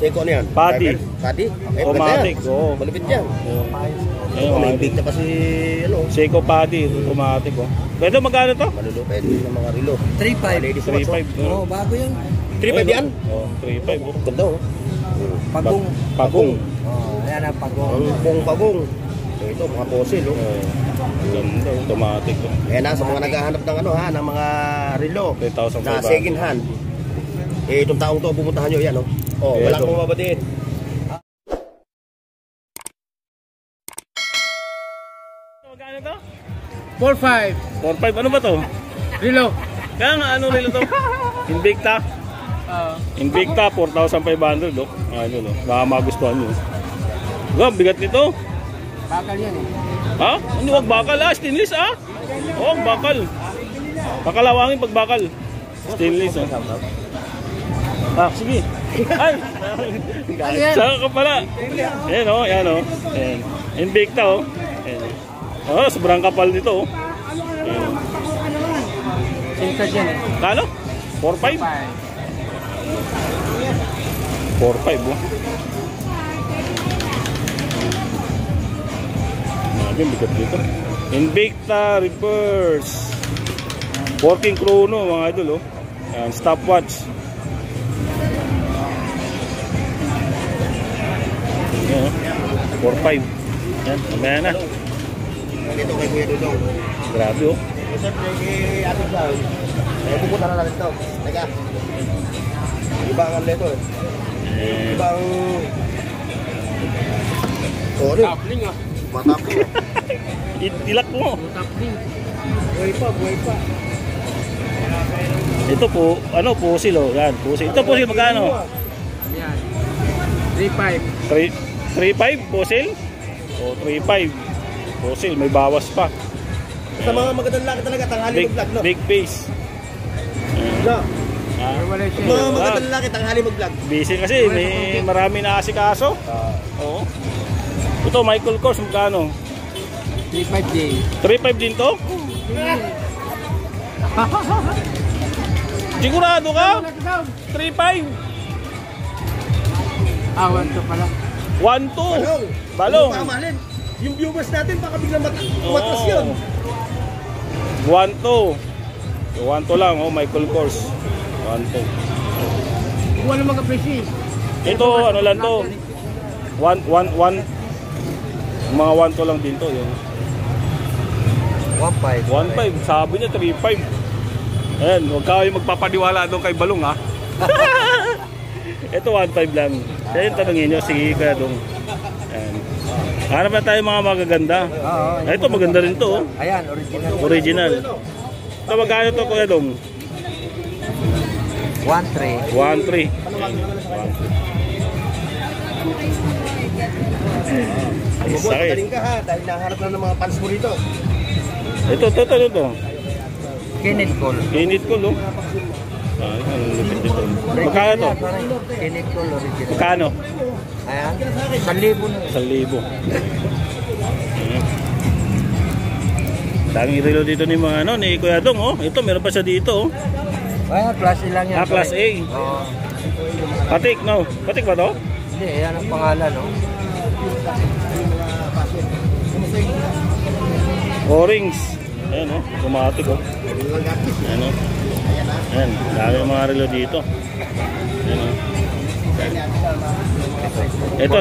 Seiko ano yan? Paddy. Paddy? Automatic, oo. Malupit yan. May big na pa si ano. Seiko Paddy, automatic, oh. Pwede magkano to? Malulupit ng mga relo. 3.5. Oo, bago yan. 3.5 yan? Oo, 3.5. Oh. Ganda oh. Pagong. Pagong. Oo, ayan ang pagong. Ang pagong. Ito, mga fossil oh. Ganda, automatic. Oh. Ayan na, sa mga naghahanap ng ano ha, ng mga relo 3,500 na second hand. Eh, itong taong to, pupuntahan nyo yan oh. Oh, okay, walang bumabatiin. Magkano to? 4.5. 4.5. Ano ba to? Relo. Kaya nga, ano relo to? Invicta. Invicta, 4,500. Oh. Ano, no? Baka magustuhan nyo. Bigat nito. Bakal yan eh. Ha? Ano, wag bakal ah? Stainless ah? Oo, bakal. Pakalawangin pag bakal. Stainless ah. Ah, sige. Ay! Saka ka pala. Ayan o, ayan o. Invicta o. Oh, sobrang kapal nito o. Sintad yan eh. Kano? 4.5? 4.5 o. Bigat dito. Invicta reverse. Working chrono mga idol oh. Ayan, stopwatch. Ayan, 4.5. Ayan, mamaya na. Dito kay Kuya Dudong. Grabe oh. Siyempre kay Ate Clown. Pupunta na natin ito. Teka. Iba ang leto eh. Iba ang... Oh, ano? Tapling ah. Matapling. Itilak mo. Tapling. Buhay pa. Ito po, ano, pusil oh. Yan, pusil. Ito pusil magkano? Yan. 3.5. 3.5 pusil? O 3.5 pusil, may bawas pa. Sa mga magandang laki talaga, tanghali mag-vlog, no? Big face. No. Wala siya. Mga magandang laki, tanghali mag-vlog. Busy kasi, may marami na asikaso. Oo. Ito, Michael Kors, magkano? 3.5 din. 3.5 din to? Sigurado ka? 3.5? Ah, 1.2 pala. 1.2? Balong. Yung viewers natin, baka biglang matras yun. 1.2. 1.2 lang, oh, Michael Kors. 1.2. Wala mag-appreciate. Ito, ano lang to? 1. Mga 1.2 lang din to. 1.5. 1.5. Sabi niya 3.5. Ayan, huwag kayo magpapaniwala doon kay Balong ha. Ito 1.5 lang. Kaya yung tanongin nyo, sige kaya doon. Ayan. Hanap na tayo mga magaganda. Ito maganda rin to. Oh. Ayan, original. Original. Ito magkano to kuya dong? 1.3. 1.3. Magaling ka ha, dahil naharap na ng mga fans mo rito. Ito. Kinit Call. Init ko no. Ang lupit dito. Magkano to? Kinit Call original. Magkano? Ayan, 1,000 na. 1,000. Daming relo dito ni mga ano, ni Kuya Dong oh. Ito meron pa siya dito oh. Ayan, class A lang yan. Ah, class A. Oo. Patik no? Patik ba to? Hindi, ayan ang pangalan no. O-rings. Ayan oh, automatic oh. Ayan oh. Ayan, dami mga relo dito. Ayan oh. Ito.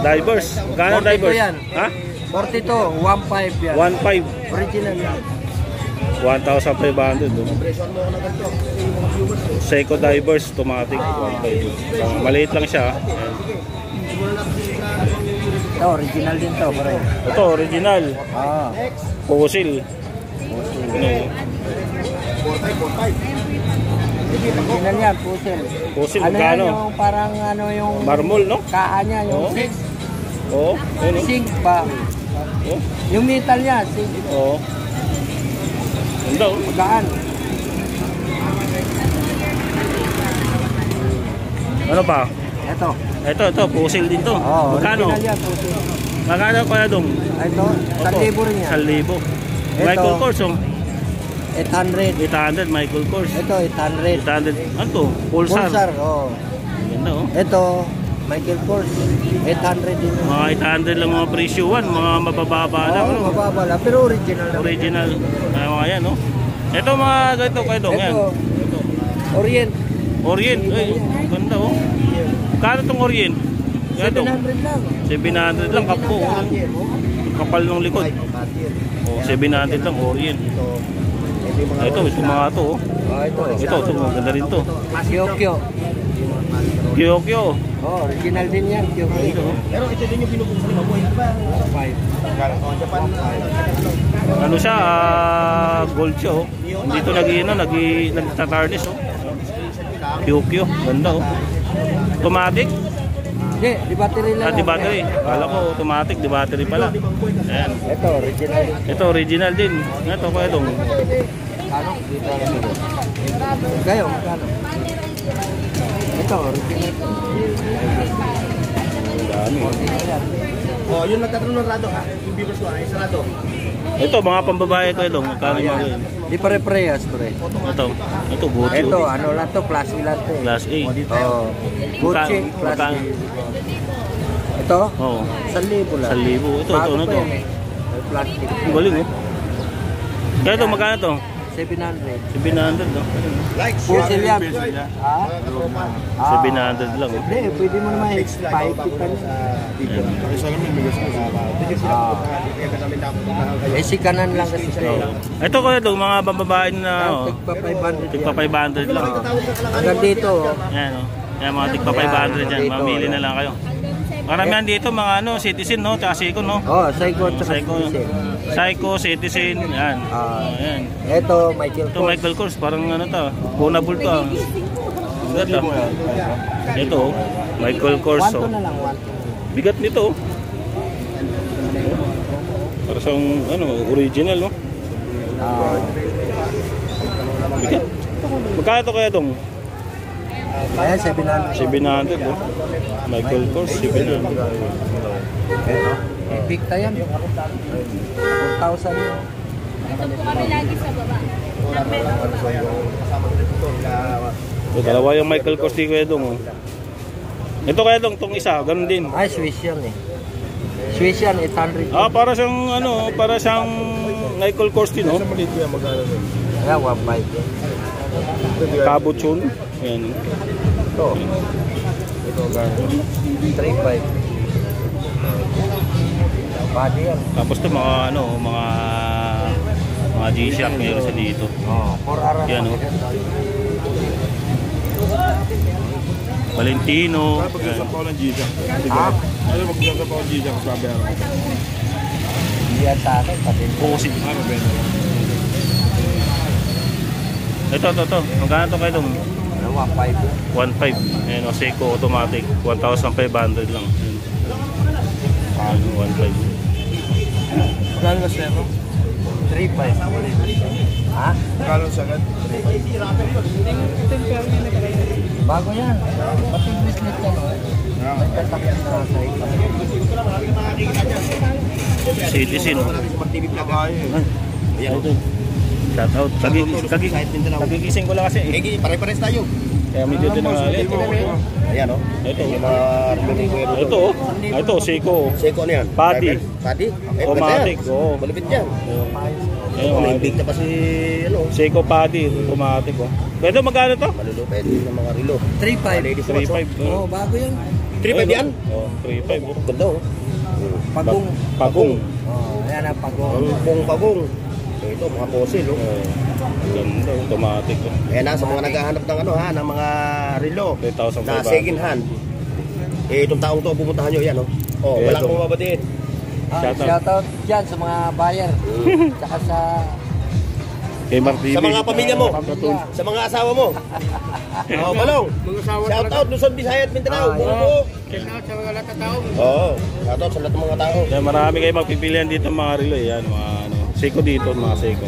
Divers. Magkano divers? Yan. Ha? 42, 1.5 yan. 1.5. Original yan. 1,500 oh. Seiko divers automatic 1.5. Maliit lang siya. Ayan. Ito, original din to, pare. Ito original. Ah. Fossil. Original yan, puzzle. Fossil Ano yan, magkano? yung parang ano yung... Marmol no? Kaan niya, yung Oo. zinc. Oo. Ano? Zinc ba? Oo. Yung metal niya, zinc. Oo. Ganda oh. Magaan. Ano pa? Ito. Ito, fossil din to. Oh, Magkano? original yan, puzzle. Magkano kaya dong? Ito, 1,000 rin yan. 1,000. Michael Kors oh. 800. 800 Michael Kors. Ito, 800. 800. Ano to? Pulsar. Pulsar, oh. Ganda ganda oh. Ito, Michael Kors. 800 din. Mga 800 lang mga presyuan, mga mabababa lang. Oo, No? mababa lang. Pero original lang. Original. Mga yan, no? Ito mga ganito, kayo dong, yan. Ito, Orient. Orient, ay, ganda, oh. Kano itong Orient? Yan, dong. 700 lang. 700 lang, kapo, oh. Kapal ng likod. Oh, 700 lang, Orient. Ito, ito mga to, oh. Ito, maganda rin to. Kyokyo. Kyokyo. Oh, original din yan. Kyokyo. Pero ito din yung binubuksan ni Maboy. 5. Japan. Ano siya, gold siya, oh. Dito nagtatarnish, oh. Kyokyo, ganda, oh. Automatic? Hindi, di battery lang. Di battery. Kala ko automatic, di battery pala. Ayan. Ito, original. Ito, original din. Ito, kaya itong. Kano? Dito lang ito. Kayo, kano? Ito, original. Dami. Oh, yun nagtatanong ng rado ha. Yung viewers ko ay sarado. Ito, mga pambabae ko itong. Magkano mga yun? Di pare-parehas, pre. Ito, Gucci. Ito, ano lang to, class A lang to eh. Class A. Oh, Gucci, class A. Ito? Oo. 1,000 lang. 1,000. Ito, Bago ano pa to? yan eh. May plastic. Ang galing, oh. Kaya ito, magkano ito? 700. 700, no? Pusil yan. Ha? 700 lang, oh. Hindi, pwede mo naman paipitan. Eh, si kanan lang kasi. Oo. Ito ko ito, mga pambabae na, oh. Tigpa 500 Tigpa 500 lang. Hanggang dito, oh. Ayan, oh. Ayan, mga tigpa 500 dyan. Mamili na lang kayo. Maramihan dito, mga ano, citizen, no? Tsaka Seiko, no? Oh, Psycho at Seiko, Seiko, citizen, yan. Ayan. Ito, Michael Ito Kors. Michael Kors, parang ano to, bonable to. Ah. Ganda. Ito, oh, Michael Kors. 1 Oh. na lang, 1. Bigat nito, oh. Para sa ano, original, no? Bigat. Magkano to kaya itong? Ayan, 700. 700, oh. Michael Kors, 700. Ito. Bigta yan. 4,000 yun. Kami lagi sa baba. So, dalawa yung Michael Kors di Kuya Dong, oh. Ito Kuya Dong, itong isa, ganun din. Ay, Swiss yan eh. Swiss yan, 800. Ah, para siyang ano, para siyang Michael Kors din, oh. Ayan, 1,500. Cabochon. Ayan. Ito. Ito, 3,500. Body yan. Tapos to mga ano, mga G-Shock meron sa dito. Oh, 4 araw. Yan, oh. Valentino. Pagkasapaw ng G-Shock. Ha? Ano pagkasapaw ng G-Shock sabi ako? Hindi yan sa akin, pati. Pusi. Ito. Magkano to kayo dong? 1,500. 1.5. Ayan, o, Seiko automatic. 1,500 lang. Ayan, 1.5. Kano na siya, no? 3,500. Ha? Kano siya agad? Bago yan. Pati business yan. May tatakit na sa ito. Citizen. Ayan. Shout out. Kagigising ko lang kasi. Eh, pare-pares tayo. Kaya medyo din ang alit. Ayan oh. Ito. Yung mga ribbon ko yan. Ito, oh. Ito, Seiko. Seiko ano yan? Padi. Padi? Automatic, oo. Malupit yan. Ayun, May mga big na pa si ano. Seiko Padi, automatic, oh. Pwede magkano to? Malulupit ng mga rilo. 3,500. Ladies naman, 3.5. Oh, bago yan. 3.5 yan? Oh, 3.5. Oh. Ganda oh. Pagong. Pagong. Oh, ayan ang pagong. Ang pagong. Ito, mga fossil oh. Ganda, automatic. Oh. Ayan na, sa mga naghahanap ng ano ha, ng mga rilo 3,500. na second hand. Eh, itong taong to, pupuntahan nyo yan oh. Oh, wala Ito. kong mabatiin. Shoutout dyan sa mga buyer. Tsaka sa Kay Martini. Sa mga pamilya mo. Sa mga asawa mo. Oh, Balong. Shout out Luzon, Visayas, Mindanao. Buo. sa mga lahat Oo. Shout out sa lahat ng mga tao. Kaya marami kayo magpipilian dito mga relo. Yan, mga ano. Seiko dito, mga Seiko.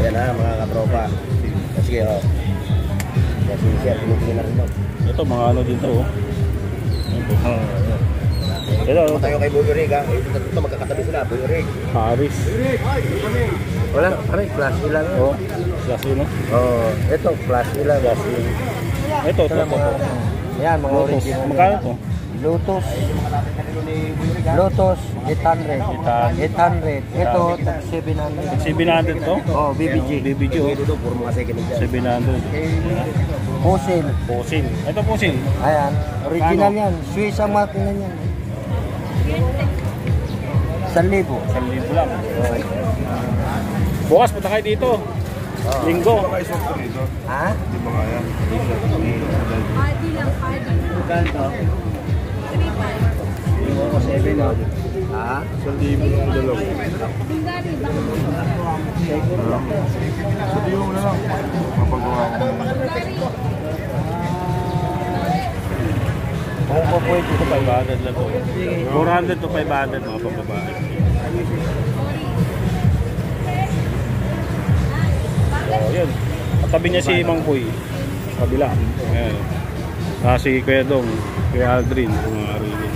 Ayan na, mga katropa. Sige, oh. Kasi siya, tinitingin na rin daw. Ito, mga ano dito, oh. Ito, Kung tayo kay Boy Rig, ha? Ito, magkakatabi sila, Boy Rig. Paris. Wala, pare, class A lang. Oh, klase no? Oh, ito, class A lang. Ito. Yan, mga Lotus. original. Magkano to? Lotus. Lotus, 800. 800. Ito, 700. 700 to? Oh, BBG. BBG oh. Puro mga second hand dyan. 700. Pusil. Pusil. Ito pusil. Ayan, original yan. Swiss ang makina yan. 1,000. 1,000 lang. Bukas punta kayo dito. Linggo. Baka isok ko dito. Ha? Di ba kaya? Party lang, party. Ganto? 3-5. 7 o. Ha? 1,000 lang dalawa. Bungari, baka Sa tiyo mo na lang. Mapagawa ko. Bungari. Kung po pwede ito 500 lang po. 400 to 500 mga pagbabae. Oh, yun. Katabi niya si Mang Puy. Kabila. Ayan. Si Kuya Dong, Kuya Aldrin, mga arilin.